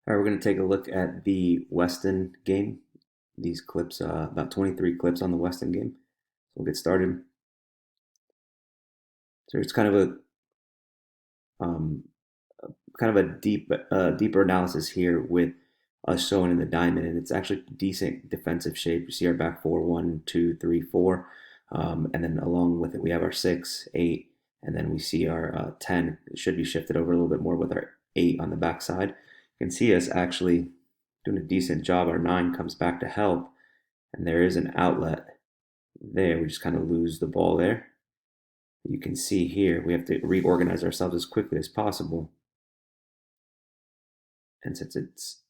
All right, we're going to take a look at the Weston game. These clips, about 23 clips on the Weston game. So we'll get started. So it's um, kind of a deeper analysis here with us showing in the diamond, and it's actually decent defensive shape. You see our back four, 1, 2, 3, 4, and then along with it we have our 6, 8, and then we see our 10. It should be shifted over a little bit more with our 8 on the back side. You can see us actually doing a decent job. Our 9 comes back to help, and there is an outlet there. We just kind of lose the ball there. You can see here we have to reorganize ourselves as quickly as possible. And since it's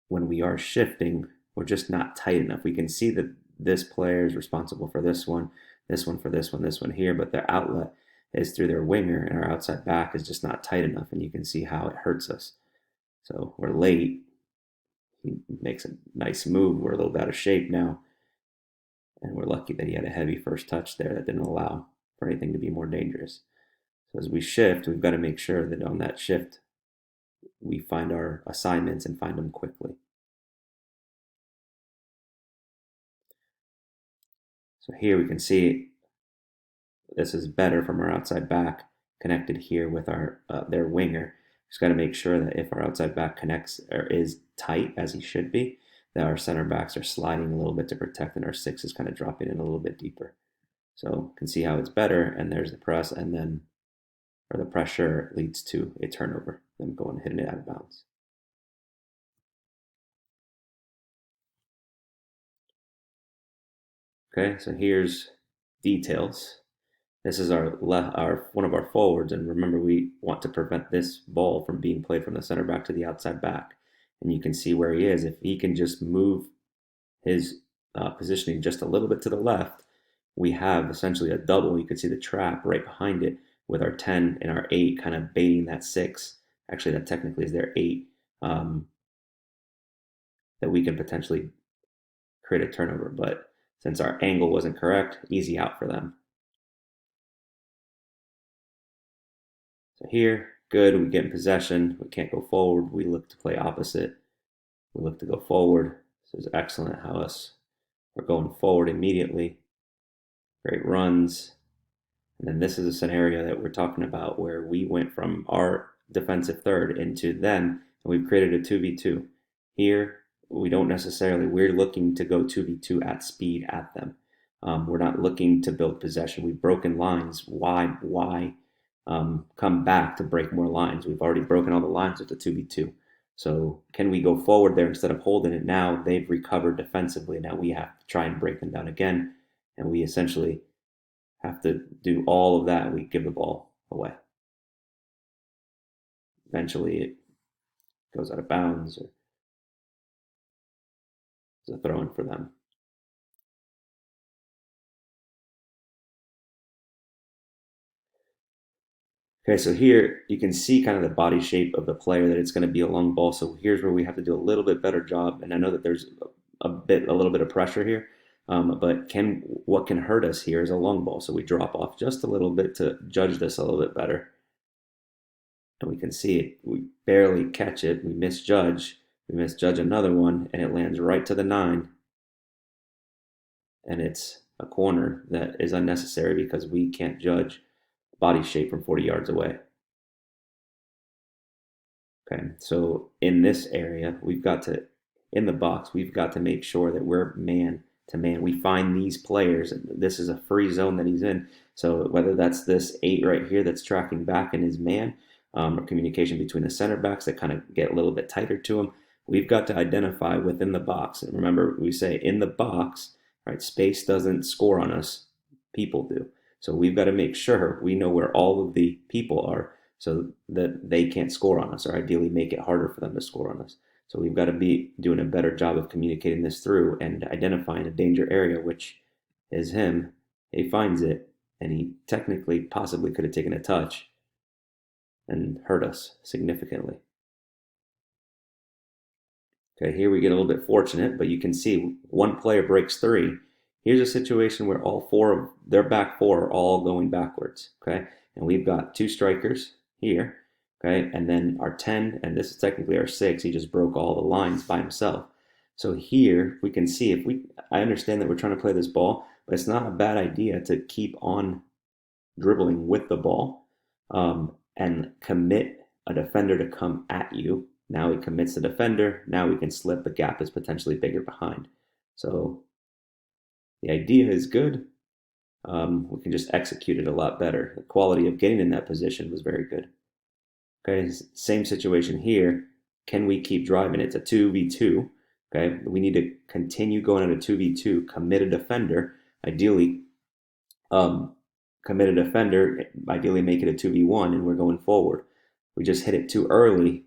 when we are shifting, we're just not tight enough. We can see that this player is responsible for this one for this one here, but their outlet is through their winger, and our outside back is just not tight enough, and you can see how it hurts us. So we're late. He makes a nice move. We're a little bit out of shape now, and we're lucky that he had a heavy first touch there that didn't allow for anything to be more dangerous. So as we shift, we've got to make sure that on that shift, we find our assignments and find them quickly. So here we can see this is better from our outside back connected here with our their winger. Just got to make sure that if our outside back connects or is tight as he should be, that our center backs are sliding a little bit to protect, and our 6 is kind of dropping in a little bit deeper. So you can see how it's better, and there's the press, and then or the pressure leads to a turnover, them going hitting it out of bounds. Okay, so here's details. This is our one of our forwards, and remember we want to prevent this ball from being played from the center back to the outside back. And you can see where he is. If he can just move his positioning just a little bit to the left, we have essentially a double. You can see the trap right behind it with our 10 and our 8 kind of baiting that 6. Actually, that technically is their 8. That we can potentially create a turnover, but since our angle wasn't correct, easy out for them. So here, good, we get in possession. We can't go forward. We look to play opposite. We look to go forward. This is excellent how us are going forward immediately. Great runs. And then this is a scenario that we're talking about where we went from our defensive third into them, and we've created a 2v2. Here, we don't necessarily, we're looking to go 2v2 at speed at them. We're not looking to build possession. We've broken lines. Why come back to break more lines? We've already broken all the lines with the 2v2. So can we go forward there instead of holding it? Now they've recovered defensively. Now we have to try and break them down again. And we essentially have to do all of that. We give the ball away. Eventually it goes out of bounds, or it's a throw in for them. Okay, so here you can see kind of the body shape of the player, that it's going to be a long ball. So here's where we have to do a little bit better job. And I know that there's a little bit of pressure here, but what can hurt us here is a long ball. So we drop off just a little bit to judge this a little bit better. And we can see it. We barely catch it. We misjudge. We misjudge another one, and it lands right to the 9. And it's a corner that is unnecessary because we can't judge body shape from 40 yards away. Okay, so in this area, in the box, we've got to make sure that we're man to man. We find these players, and this is a free zone that he's in. So whether that's this 8 right here that's tracking back in his man, or communication between the center backs that kind of get a little bit tighter to him, we've got to identify within the box. And remember, we say in the box, right? Space doesn't score on us, people do. So we've got to make sure we know where all of the people are so that they can't score on us, or ideally make it harder for them to score on us. So we've got to be doing a better job of communicating this through and identifying a danger area, which is him. He finds it, and he technically possibly could have taken a touch and hurt us significantly. Okay, here we get a little bit fortunate, but you can see one player breaks 3. Here's a situation where all 4 of their back 4 are all going backwards, okay? And we've got 2 strikers here okay? And then our 10, and this is technically our 6, he just broke all the lines by himself. So here we can see I understand that we're trying to play this ball, but it's not a bad idea to keep on dribbling with the ball and commit a defender to come at you. Now he commits the defender. Now we can slip. The gap is potentially bigger behind. So the idea is good. We can just execute it a lot better. The quality of getting in that position was very good. Okay, same situation here. Can we keep driving? It's a 2v2. Okay, we need to continue going at a 2v2, commit a defender, ideally commit a defender, ideally make it a 2v1, and we're going forward. We just hit it too early,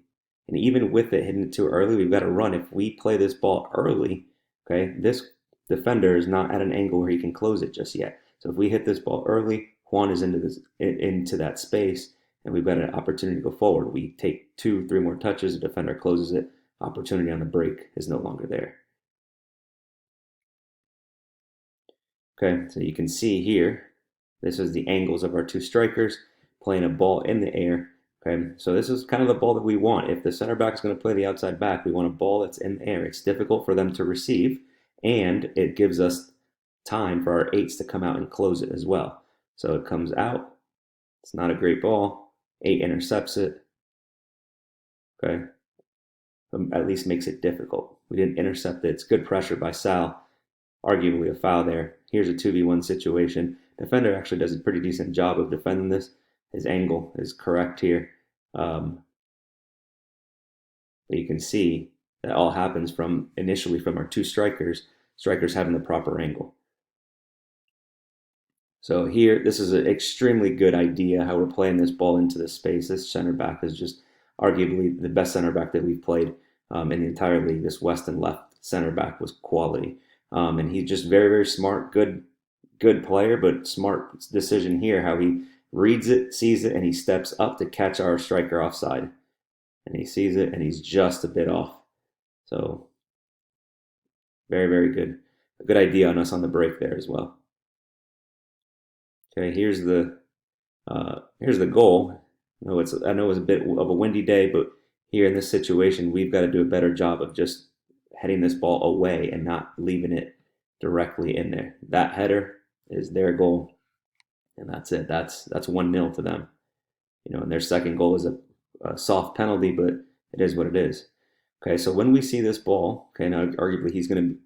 and even with it hitting it too early, we've got to run. If we play this ball early, okay, this defender is not at an angle where he can close it just yet. So if we hit this ball early, Juan is into that space, and we've got an opportunity to go forward. We take 2-3 more touches, the defender closes it, opportunity on the break is no longer there. Okay, so you can see here, this is the angles of our two strikers playing a ball in the air. Okay, so this is kind of the ball that we want. If the center back is going to play the outside back, we want a ball that's in the air. It's difficult for them to receive, and it gives us time for our 8s to come out and close it as well. So it comes out. It's not a great ball. 8 intercepts it. Okay, at least makes it difficult. We didn't intercept it. It's good pressure by Sal. Arguably a foul there. Here's a 2v1 situation. Defender actually does a pretty decent job of defending this. His angle is correct here. But you can see that all happens initially from our two strikers having the proper angle. So here, this is an extremely good idea how we're playing this ball into the space. This center back is just arguably the best center back that we've played in the entire league. This Weston left center back was quality. And he's just very, very smart, good player, but smart decision here, how he reads it, sees it, and he steps up to catch our striker offside. And he sees it, and he's just a bit off. So very, very good. A good idea on us on the break there as well. Okay, here's the goal. I know it's a bit of a windy day, but here in this situation, we've got to do a better job of just heading this ball away and not leaving it directly in there. That header is their goal, and that's it. That's 1-0 to them. And their second goal is a soft penalty, but it is what it is. Okay, so when we see this ball, okay, now arguably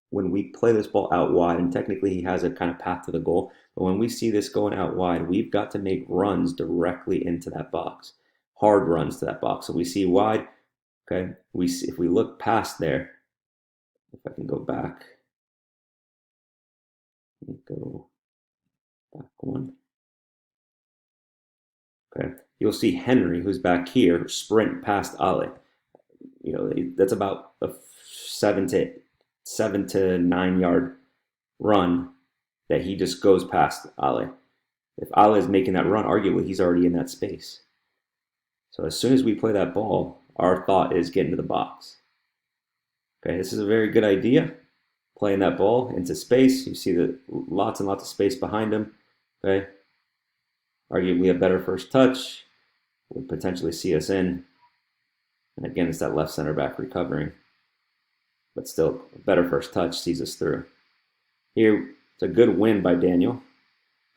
when we play this ball out wide, and technically he has a kind of path to the goal, but when we see this going out wide, we've got to make runs directly into that box, hard runs to that box. So we see wide, okay, if we look past there, if I can go back, go back one. Okay, you'll see Henry, who's back here, sprint past Ali. That's about a 7 to 9 yard run that he just goes past Ali. If Ali is making that run, arguably he's already in that space. So as soon as we play that ball, our thought is get into the box. Okay, this is a very good idea. Playing that ball into space. You see lots and lots of space behind him. Okay, arguably a better first touch would potentially see us in. And again, it's that left center back recovering. But still, a better first touch sees us through. Here, it's a good win by Daniel.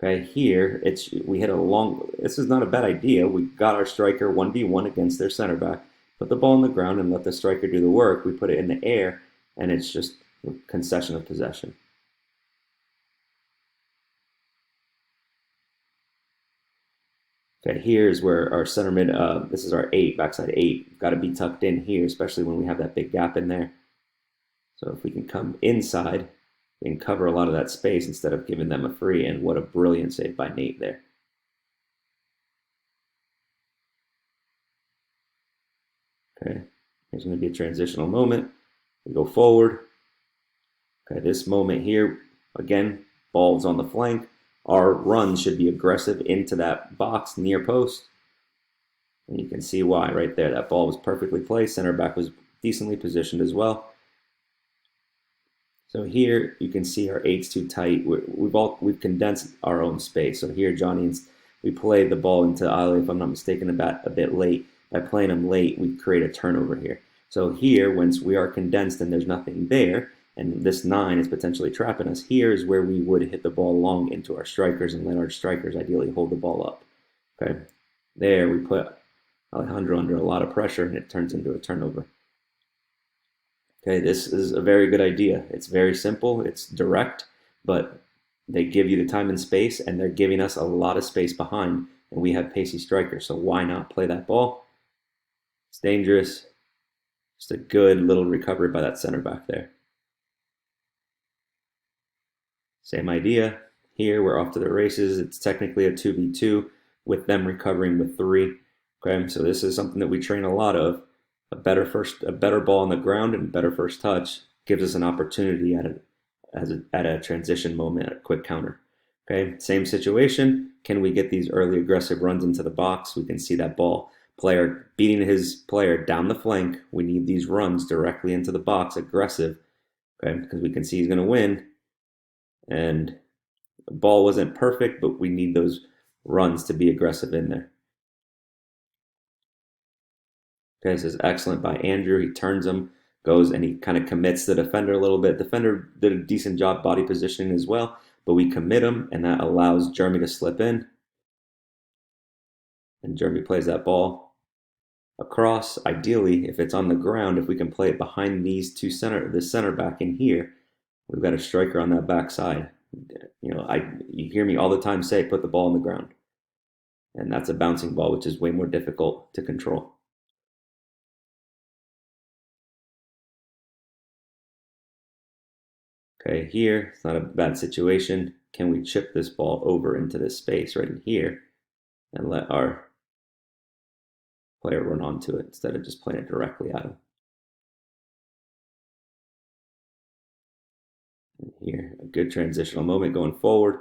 Okay, here, we hit this is not a bad idea. We got our striker 1v1 against their center back. Put the ball on the ground and let the striker do the work. We put it in the air, and it's just a concession of possession. Okay, here's where our center mid, this is our 8, backside 8. Got to be tucked in here, especially when we have that big gap in there. So if we can come inside, we can cover a lot of that space instead of giving them a free. And what a brilliant save by Nate there. Okay, there's going to be a transitional moment. We go forward. Okay, this moment here, again, ball's on the flank. Our run should be aggressive into that box near post. And you can see why right there. That ball was perfectly placed. Center back was decently positioned as well. So here you can see our 8's too tight. We've condensed our own space. So here Johnny, we play the ball into Ali, if I'm not mistaken, about a bit late. By playing him late, we create a turnover here. So here, once we are condensed and there's nothing there, and this 9 is potentially trapping us, here is where we would hit the ball long into our strikers and let our strikers ideally hold the ball up. Okay, there we put Alejandro under a lot of pressure and it turns into a turnover. Okay, this is a very good idea. It's very simple, it's direct, but they give you the time and space, and they're giving us a lot of space behind, and we have pacey strikers, so why not play that ball? It's dangerous. Just a good little recovery by that center back there. Same idea. Here, we're off to the races. It's technically a 2v2 with them recovering with 3. Okay, so this is something that we train a lot of. A better ball on the ground and better first touch gives us an opportunity at a transition moment, a quick counter. Okay, same situation. Can we get these early aggressive runs into the box? We can see that ball player beating his player down the flank. We need these runs directly into the box, aggressive, okay, because we can see he's going to win. And the ball wasn't perfect, but we need those runs to be aggressive in there. Okay, this is excellent by Andrew. He turns him, goes, and he kind of commits the defender a little bit. Defender did a decent job body positioning as well, but we commit him, and that allows Jeremy to slip in. And Jeremy plays that ball across. Ideally, if it's on the ground, if we can play it behind these two the center back in here, we've got a striker on that back side. You hear me all the time say, put the ball on the ground. And that's a bouncing ball, which is way more difficult to control. Okay, here, it's not a bad situation. Can we chip this ball over into this space right in here and let our player run onto it instead of just playing it directly at him? And here, a good transitional moment going forward.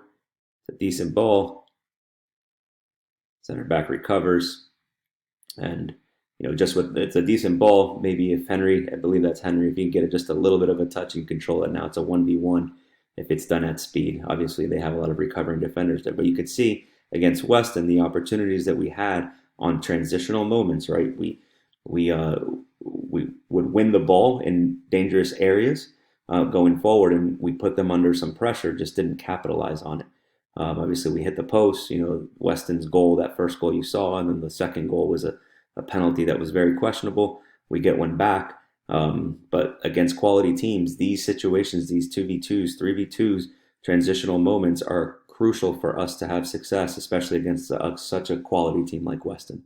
It's a decent ball. Center back recovers. And just with it's a decent ball. Maybe if Henry, I believe that's Henry, if he can get it just a little bit of a touch and control it. Now it's a 1v1 if it's done at speed. Obviously, they have a lot of recovering defenders there, but you could see against Weston the opportunities that we had on transitional moments. Right, we would win the ball in dangerous areas going forward, and we put them under some pressure. Just didn't capitalize on it. Obviously, we hit the post. Weston's goal, that first goal you saw, and then the second goal was a penalty that was very questionable. We get one back. But against quality teams, these situations, these 2v2s, 3v2s, transitional moments are crucial for us to have success, especially against such a quality team like Weston.